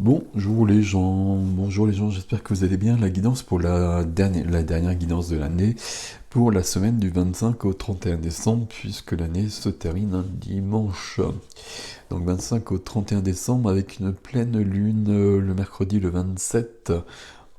Bonjour les gens, j'espère que vous allez bien. La guidance pour la dernière guidance de l'année, pour la semaine du 25 au 31 décembre, puisque l'année se termine un dimanche. Donc 25 au 31 décembre avec une pleine lune le mercredi le 27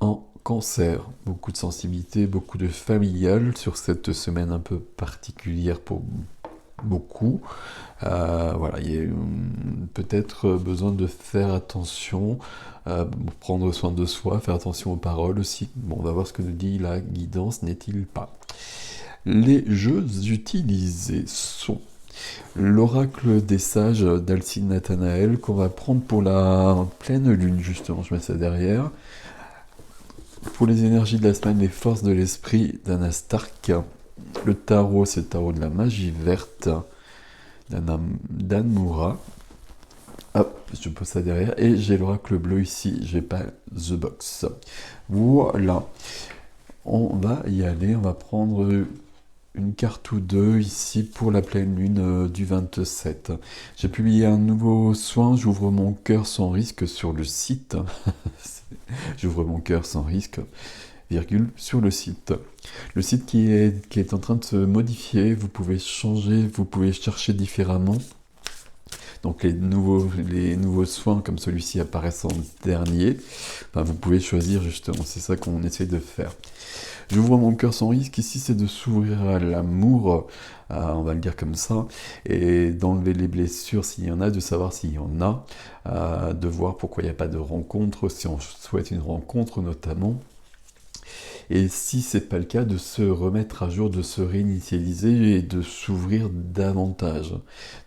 en Cancer. Beaucoup de sensibilité, beaucoup de familial sur cette semaine un peu particulière pour beaucoup. Voilà, il y a peut-être besoin de faire attention, prendre soin de soi, faire attention aux paroles aussi. Bon, on va voir ce que nous dit la guidance, n'est-il pas? Les jeux utilisés sont l'oracle des sages d'Alcide Nathanaël qu'on va prendre pour la pleine lune, justement, je mets ça derrière. Pour les énergies de la semaine, les forces de l'esprit d'Anna Stark. Le tarot, c'est le tarot de la magie verte d'Anne Moura. Hop, je pose ça derrière. Et j'ai l'oracle bleu ici, j'ai pas The Box. Voilà. On va y aller, on va prendre une carte ou deux ici pour la pleine lune du 27. J'ai publié un nouveau soin, j'ouvre mon cœur sans risque sur le site. J'ouvre mon cœur sans risque, virgule, sur le site. Le site qui est en train de se modifier, vous pouvez changer, vous pouvez chercher différemment. Donc les nouveaux soins comme celui-ci apparaissent en dernier. Enfin, vous pouvez choisir justement, c'est ça qu'on essaie de faire. J'ouvre mon cœur sans risque, ici c'est de s'ouvrir à l'amour, on va le dire comme ça, et d'enlever les blessures s'il y en a, de savoir s'il y en a, de voir pourquoi il n'y a pas de rencontre, si on souhaite une rencontre notamment. Et si c'est pas le cas, de se remettre à jour, de se réinitialiser et de s'ouvrir davantage,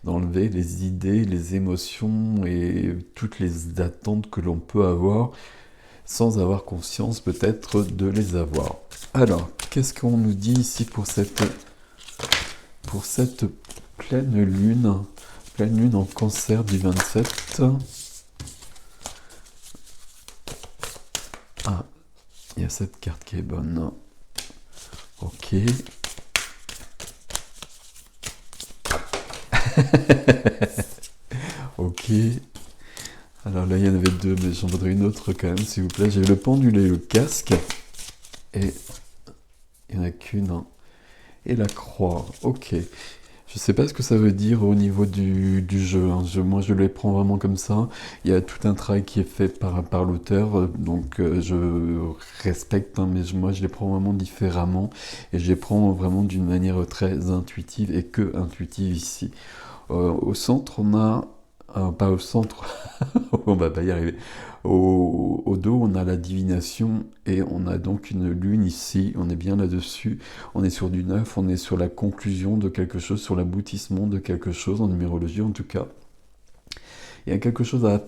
d'enlever les idées, les émotions et toutes les attentes que l'on peut avoir sans avoir conscience peut-être de les avoir. Alors, qu'est-ce qu'on nous dit ici pour cette pleine lune en cancer du 27? Ah, il y a cette carte qui est bonne. Ok. Ok. Alors là, il y en avait deux, mais j'en voudrais une autre quand même, s'il vous plaît. J'ai le pendule et le casque. Et il n'y en a qu'une, hein. Et la croix. Ok. Je sais pas ce que ça veut dire au niveau du jeu, hein. Moi, je les prends vraiment comme ça. Il y a tout un travail qui est fait par l'auteur, donc je respecte, hein, mais moi, je les prends vraiment différemment. Et je les prends vraiment d'une manière très intuitive et que intuitive ici. Au centre, on a... pas au centre, on va pas y arriver. Au dos, on a la divination et on a donc une lune ici. On est bien là-dessus. On est sur du neuf, on est sur la conclusion de quelque chose, sur l'aboutissement de quelque chose, en numérologie en tout cas. Il y a quelque chose à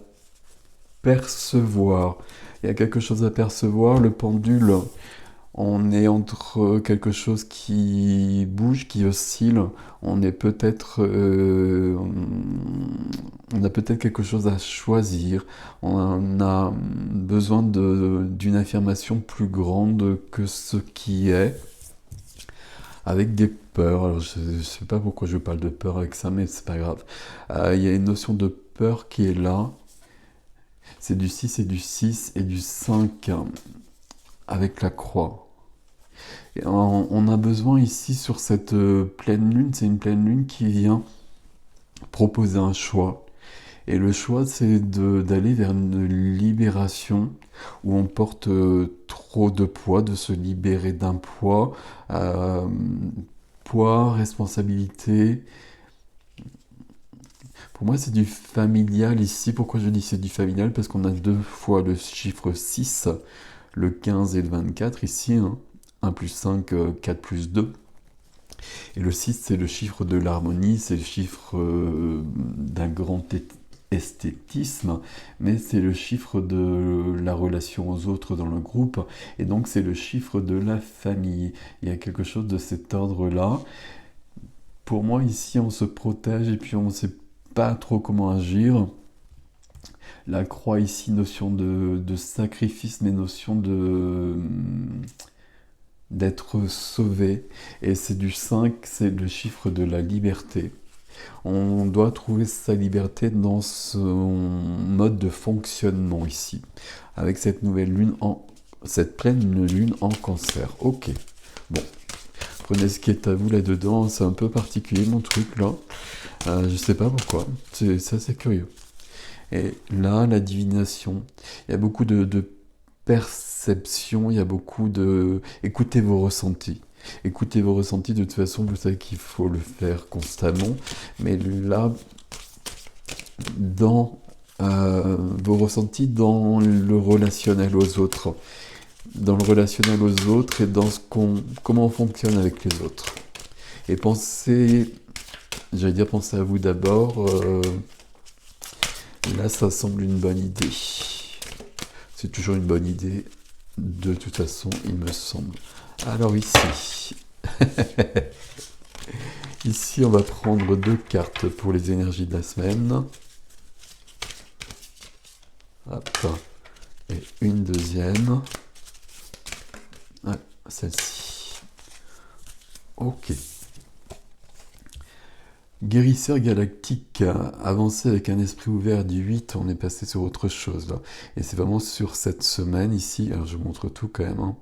percevoir. Il y a quelque chose à percevoir. Le pendule, on est entre quelque chose qui bouge, qui oscille. On est peut-être, on a peut-être quelque chose à choisir. On a besoin d'une affirmation plus grande que ce qui est, avec des peurs. Alors je ne sais pas pourquoi je parle de peur avec ça, mais c'est pas grave. Il y a une notion de peur qui est là. C'est du 6 et du 6 et du 5 avec la croix. Et on a besoin ici sur cette pleine lune, c'est une pleine lune qui vient proposer un choix. Et le choix, c'est d'aller vers une libération où on porte trop de poids, de se libérer d'un poids, euh, poids, responsabilité. Pour moi, c'est du familial ici. Pourquoi je dis c'est du familial? Parce qu'on a deux fois le chiffre 6, le 15 et le 24 ici, hein. 1 plus 5, 4 plus 2. Et le 6, c'est le chiffre de l'harmonie, c'est le chiffre d'un grand esthétisme, mais c'est le chiffre de la relation aux autres dans le groupe, et donc c'est le chiffre de la famille. Il y a quelque chose de cet ordre-là. Pour moi, ici, on se protège et puis on ne sait pas trop comment agir. La croix ici, notion de sacrifice, mais notion d'être sauvé. Et c'est du 5, c'est le chiffre de la liberté. On doit trouver sa liberté dans son mode de fonctionnement ici, avec cette nouvelle lune cette pleine lune en cancer. Ok, bon, prenez ce qui est à vous là-dedans, c'est un peu particulier mon truc là, je sais pas pourquoi, c'est assez curieux. Et là, la divination, il y a beaucoup de perception, il y a beaucoup de... Écoutez vos ressentis. Écoutez vos ressentis, de toute façon, vous savez qu'il faut le faire constamment. Mais là, dans vos ressentis, dans le relationnel aux autres. Dans le relationnel aux autres et dans comment on fonctionne avec les autres. Et pensez, j'allais dire pensez à vous d'abord. Là, ça semble une bonne idée. C'est toujours une bonne idée, de toute façon, il me semble. Alors ici, ici, on va prendre 2 cartes pour les énergies de la semaine. Hop. Et une deuxième. Ah, celle-ci. Ok. Guérisseur galactique, avancé avec un esprit ouvert du 8, on est passé sur autre chose là. Et c'est vraiment sur cette semaine ici, alors je vous montre tout quand même. Hein.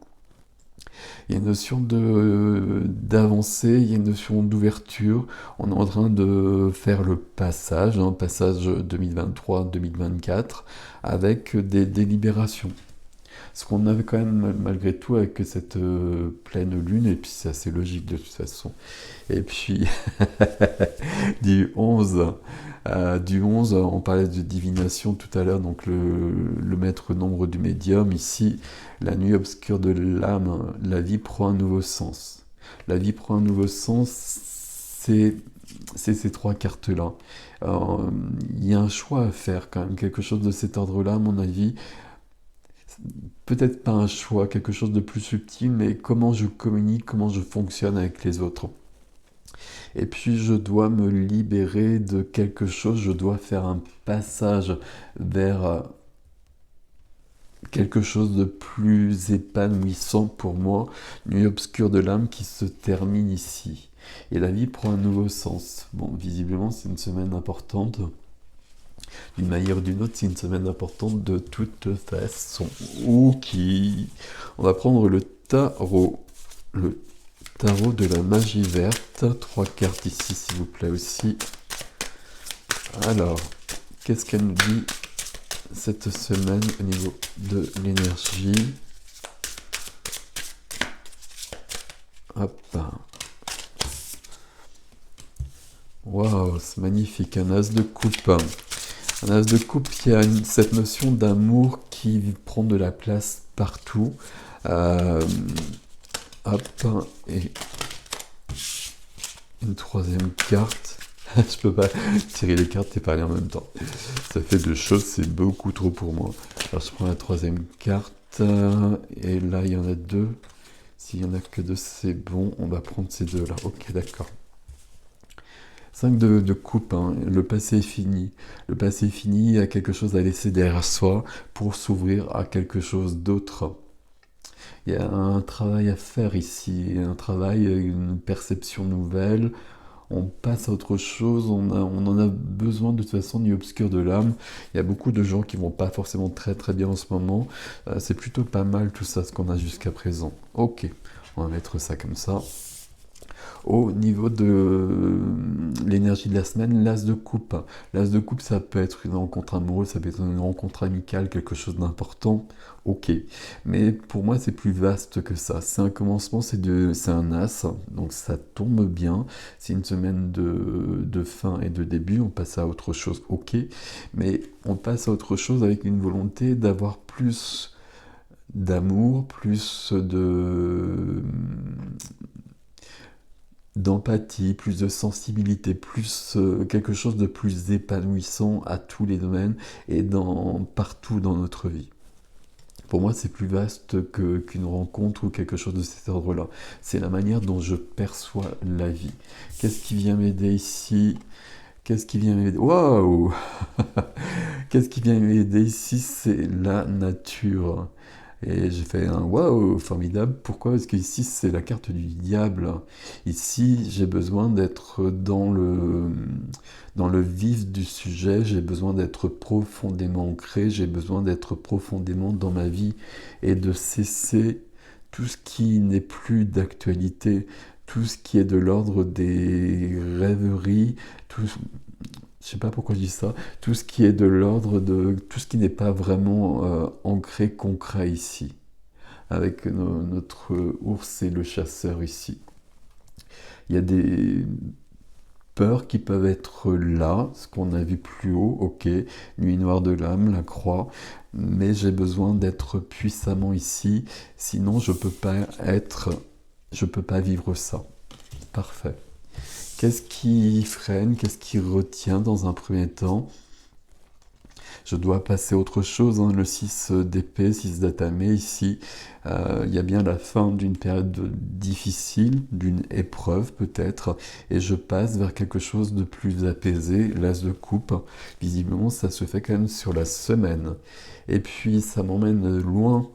Il y a une notion d'avancée, il y a une notion d'ouverture. On est en train de faire le passage, passage 2023-2024, avec des délibérations. Ce qu'on avait quand même malgré tout avec cette pleine lune, et puis c'est assez logique de toute façon. Et puis du 11, on parlait de divination tout à l'heure, donc le maître nombre du médium, ici, la nuit obscure de l'âme, la vie prend un nouveau sens. La vie prend un nouveau sens, c'est ces 3 cartes-là. Il y a un choix à faire quand même, quelque chose de cet ordre-là, à mon avis. Peut-être pas un choix, quelque chose de plus subtil, mais comment je communique, comment je fonctionne avec les autres. Et puis je dois me libérer de quelque chose, je dois faire un passage vers quelque chose de plus épanouissant pour moi, nuit obscure de l'âme qui se termine ici. Et la vie prend un nouveau sens. Bon, visiblement c'est une semaine importante. D'une manière ou d'une autre, c'est une semaine importante de toute façon. Ok, on va prendre le tarot. Le tarot de la magie verte. 3 cartes ici, s'il vous plaît aussi. Alors, qu'est-ce qu'elle nous dit cette semaine au niveau de l'énergie? Hop. Waouh, c'est magnifique. Un as de coupe. Un as de coupe qui a cette notion d'amour qui prend de la place partout. Hop, et une 3e carte. Je peux pas tirer les cartes et parler en même temps. Ça fait 2 choses, c'est beaucoup trop pour moi. Alors je prends la 3e carte, et là il y en a 2. S'il y en a que 2, c'est bon, on va prendre ces 2 là. Ok, d'accord. 5 de coupe, hein. Le passé est fini. Le passé est fini, il y a quelque chose à laisser derrière soi pour s'ouvrir à quelque chose d'autre. Il y a un travail à faire ici, un travail, une perception nouvelle. On passe à autre chose, on en a besoin de toute façon, nuit obscure de l'âme. Il y a beaucoup de gens qui vont pas forcément très très bien en ce moment. C'est plutôt pas mal tout ça, ce qu'on a jusqu'à présent. Ok, on va mettre ça comme ça. Au niveau de l'énergie de la semaine, l'as de coupe. L'as de coupe, ça peut être une rencontre amoureuse, ça peut être une rencontre amicale, quelque chose d'important. Ok. Mais pour moi, c'est plus vaste que ça. C'est un commencement, c'est un as, donc ça tombe bien. C'est une semaine de fin et de début, on passe à autre chose. Ok. Mais on passe à autre chose avec une volonté d'avoir plus d'amour, plus d'empathie, plus de sensibilité, plus quelque chose de plus épanouissant à tous les domaines et partout dans notre vie. Pour moi, c'est plus vaste qu'une rencontre ou quelque chose de cet ordre-là. C'est la manière dont je perçois la vie. Qu'est-ce qui vient m'aider ici? Qu'est-ce qui vient m'aider? Waouh! Qu'est-ce qui vient m'aider ici? C'est la nature. Et j'ai fait un waouh, formidable. Pourquoi? Parce qu'ici, c'est la carte du diable. Ici, j'ai besoin d'être dans le vif du sujet, j'ai besoin d'être profondément ancré, j'ai besoin d'être profondément dans ma vie et de cesser tout ce qui n'est plus d'actualité, tout ce qui est de l'ordre des rêveries, tout, je sais pas pourquoi je dis ça, tout ce qui est de l'ordre de tout ce qui n'est pas vraiment ancré, concret ici, avec notre ours et le chasseur ici. Il y a des peurs qui peuvent être là, ce qu'on a vu plus haut, ok, nuit noire de l'âme, la croix, mais j'ai besoin d'être puissamment ici, sinon je peux pas vivre ça. Parfait. Qu'est-ce qui freine, qu'est-ce qui retient dans un premier temps? Je dois passer à autre chose, hein. Le 6 d'épée, 6 d'atamé, ici, il y a bien la fin d'une période difficile, d'une épreuve peut-être, et je passe vers quelque chose de plus apaisé, l'as de coupe. Visiblement, ça se fait quand même sur la semaine. Et puis, ça m'emmène loin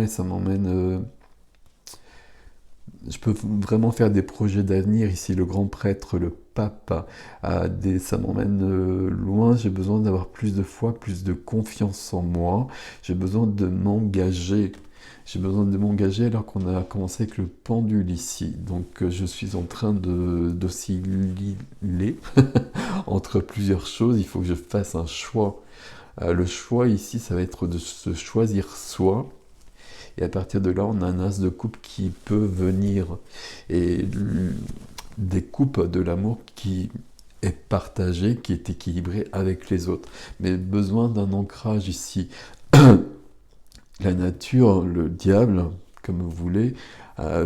et ça m'emmène... Je peux vraiment faire des projets d'avenir ici, le grand prêtre, le pape, ça m'emmène loin, j'ai besoin d'avoir plus de foi, plus de confiance en moi, j'ai besoin de m'engager. J'ai besoin de m'engager alors qu'on a commencé avec le pendule ici. Donc je suis en train d'osciller entre plusieurs choses, il faut que je fasse un choix. Le choix ici, ça va être de se choisir soi. Et à partir de là, on a un as de coupe qui peut venir. Et des coupes de l'amour qui est partagé, qui est équilibré avec les autres. Mais besoin d'un ancrage ici. La nature, le diable, comme vous voulez,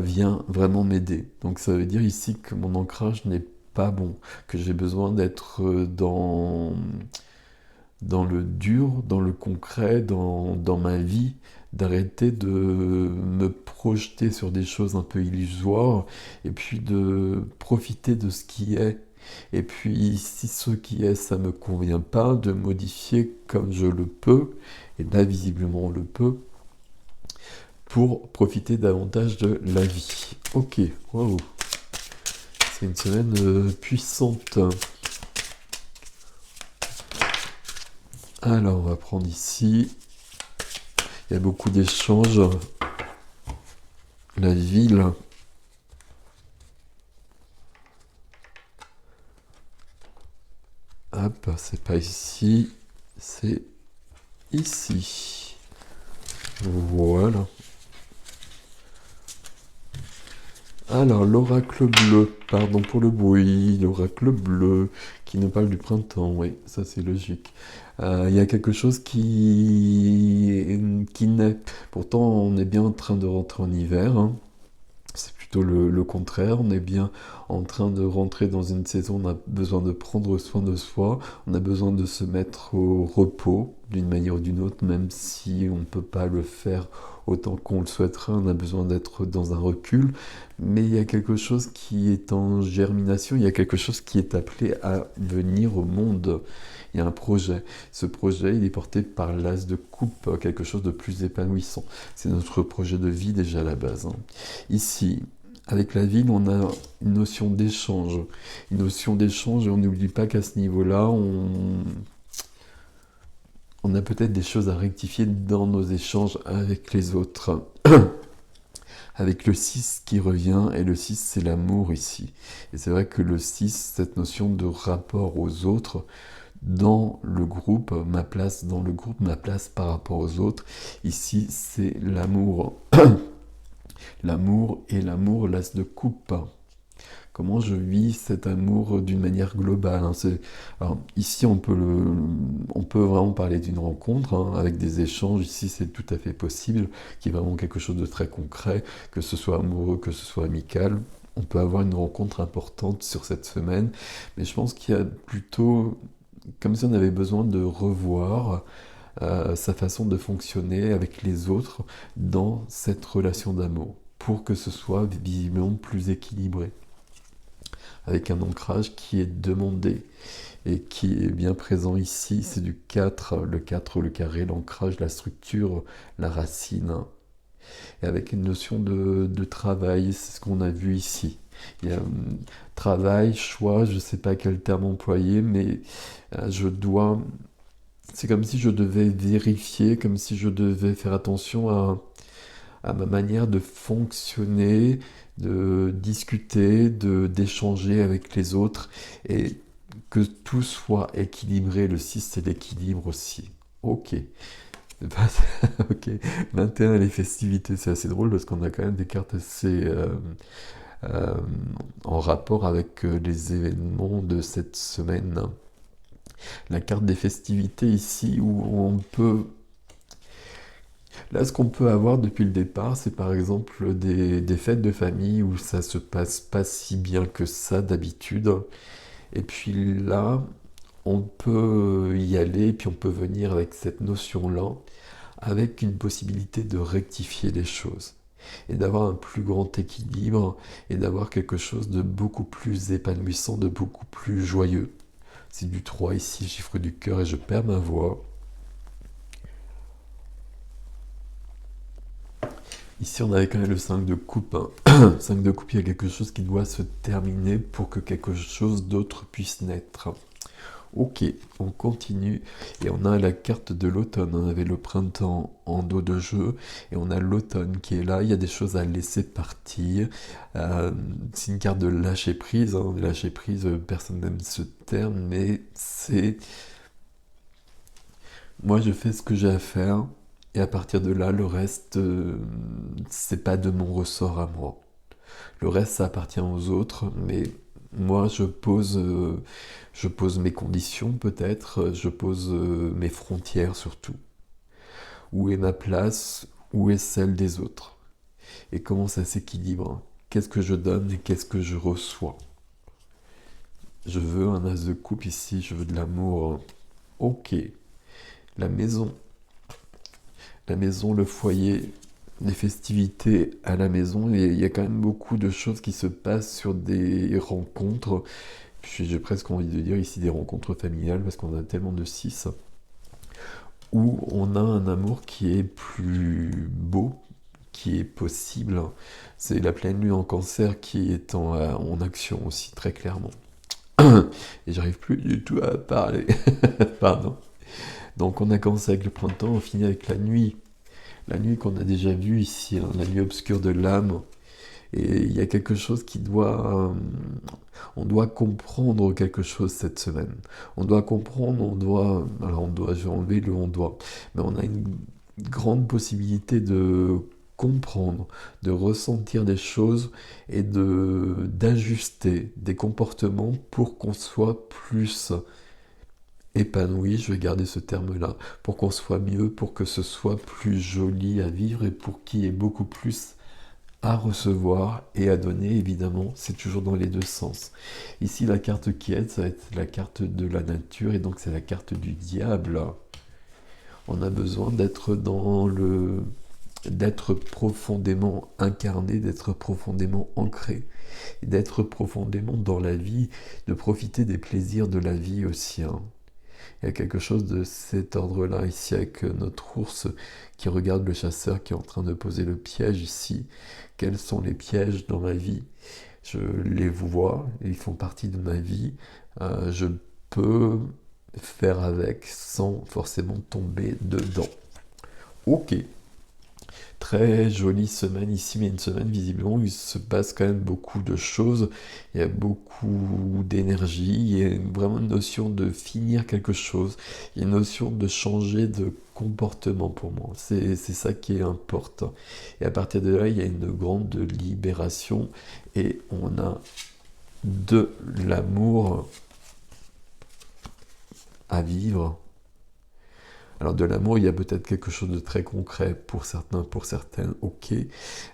vient vraiment m'aider. Donc ça veut dire ici que mon ancrage n'est pas bon, que j'ai besoin d'être dans le dur, dans le concret, dans ma vie, d'arrêter de me projeter sur des choses un peu illusoires, et puis de profiter de ce qui est. Et puis, si ce qui est, ça ne me convient pas, de modifier comme je le peux, et là, visiblement, on le peut, pour profiter davantage de la vie. Ok, waouh, c'est une semaine puissante. Alors, on va prendre ici. Il y a beaucoup d'échanges. La ville. Hop, c'est pas ici. C'est ici. Voilà. Alors, l'oracle bleu. Pardon pour le bruit. L'oracle bleu qui nous parle du printemps. Oui, ça c'est logique. Il y a quelque chose qui naît. Pourtant, on est bien en train de rentrer en hiver, hein. C'est plutôt le contraire. On est bien en train de rentrer dans une saison. On a besoin de prendre soin de soi. On a besoin de se mettre au repos d'une manière ou d'une autre, même si on ne peut pas le faire autant qu'on le souhaiterait. On a besoin d'être dans un recul. Mais il y a quelque chose qui est en germination. Il y a quelque chose qui est appelé à venir au monde. Il y a un projet. Ce projet, il est porté par l'as de coupe, quelque chose de plus épanouissant. C'est notre projet de vie déjà à la base, hein. Ici, avec la ville, on a une notion d'échange. Une notion d'échange, et on n'oublie pas qu'à ce niveau-là, on a peut-être des choses à rectifier dans nos échanges avec les autres. Avec le 6 qui revient, et le 6 c'est l'amour ici. Et c'est vrai que le 6, cette notion de rapport aux autres, dans le groupe, ma place dans le groupe, ma place par rapport aux autres, ici c'est l'amour. L'amour et l'amour, l'as de coupe. Comment je vis cet amour d'une manière globale, hein. Alors, ici, on peut vraiment parler d'une rencontre, hein, avec des échanges. Ici, c'est tout à fait possible, qu'il y ait vraiment quelque chose de très concret, que ce soit amoureux, que ce soit amical. On peut avoir une rencontre importante sur cette semaine, mais je pense qu'il y a plutôt comme si on avait besoin de revoir sa façon de fonctionner avec les autres dans cette relation d'amour, pour que ce soit visiblement plus équilibré, avec un ancrage qui est demandé. et qui est bien présent ici, c'est du 4, le 4, le carré, l'ancrage, la structure, la racine, et avec une notion de travail, c'est ce qu'on a vu ici. Il y a travail, choix, je ne sais pas quel terme employer, mais je dois... C'est comme si je devais vérifier, comme si je devais faire attention à ma manière de fonctionner, de discuter, d'échanger avec les autres, et que tout soit équilibré. Le 6, c'est l'équilibre aussi. Ok. Ok. 21, les festivités, c'est assez drôle parce qu'on a quand même des cartes assez euh, en rapport avec les événements de cette semaine. La carte des festivités ici, où on peut... Là, ce qu'on peut avoir depuis le départ, c'est par exemple des fêtes de famille où ça se passe pas si bien que ça d'habitude. Et puis là, on peut y aller, et puis on peut venir avec cette notion-là, avec une possibilité de rectifier les choses, et d'avoir un plus grand équilibre, et d'avoir quelque chose de beaucoup plus épanouissant, de beaucoup plus joyeux. C'est du 3 ici, chiffre du cœur, et je perds ma voix. Ici, on avait quand même le 5 de coupe. 5 de coupe, il y a quelque chose qui doit se terminer pour que quelque chose d'autre puisse naître. Ok, on continue. Et on a la carte de l'automne. On avait le printemps en dos de jeu. Et on a l'automne qui est là. Il y a des choses à laisser partir. C'est une carte de lâcher prise. Lâcher prise, personne n'aime ce terme. Mais c'est... Moi, je fais ce que j'ai à faire. Et à partir de là, le reste, c'est pas de mon ressort à moi. Le reste, ça appartient aux autres, mais moi, je pose mes conditions peut-être, je pose mes frontières surtout. Où est ma place? Où est celle des autres? Et comment ça s'équilibre? Qu'est-ce que je donne et qu'est-ce que je reçois? Je veux un as de coupe ici, je veux de l'amour. Ok. La maison. La maison, le foyer, les festivités à la maison, et il y a quand même beaucoup de choses qui se passent sur des rencontres. Puis j'ai presque envie de dire ici des rencontres familiales, parce qu'on a tellement de 6, où on a un amour qui est plus beau, qui est possible. C'est la pleine lune en cancer qui est en action aussi, très clairement. Et j'arrive plus du tout à parler. Pardon. Donc on a commencé avec le printemps, on finit avec la nuit. La nuit qu'on a déjà vue ici, la nuit obscure de l'âme. Et il y a quelque chose qui doit... on doit comprendre quelque chose cette semaine. On doit comprendre, on doit... Alors on doit, je vais enlever le on doit. Mais on a une grande possibilité de comprendre, de ressentir des choses et d'ajuster des comportements pour qu'on soit plus épanoui, je vais garder ce terme-là, pour qu'on soit mieux, pour que ce soit plus joli à vivre et pour qu'il y ait beaucoup plus à recevoir et à donner, évidemment, c'est toujours dans les deux sens. Ici, la carte qui aide, ça va être la carte de la nature, et donc c'est la carte du diable. On a besoin d'être d'être profondément incarné, d'être profondément ancré, d'être profondément dans la vie, de profiter des plaisirs de la vie aussi. Il y a quelque chose de cet ordre-là ici avec notre ours qui regarde le chasseur qui est en train de poser le piège ici. Quels sont les pièges dans ma vie? Je les vois, ils font partie de ma vie. Je peux faire avec sans forcément tomber dedans. Ok. Très jolie semaine ici, mais une semaine visiblement où il se passe quand même beaucoup de choses, il y a beaucoup d'énergie, il y a vraiment une notion de finir quelque chose, il y a une notion de changer de comportement pour moi, c'est ça qui est important. Et à partir de là, il y a une grande libération et on a de l'amour à vivre. Alors de l'amour, il y a peut-être quelque chose de très concret pour certains, pour certaines, ok.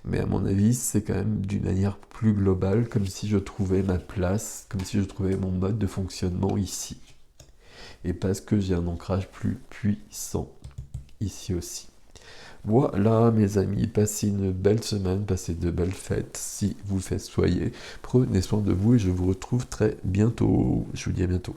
Mais à mon avis, c'est quand même d'une manière plus globale, comme si je trouvais ma place, comme si je trouvais mon mode de fonctionnement ici. Et parce que j'ai un ancrage plus puissant ici aussi. Voilà mes amis, passez une belle semaine, passez de belles fêtes si vous festoyez. Prenez soin de vous et je vous retrouve très bientôt. Je vous dis à bientôt.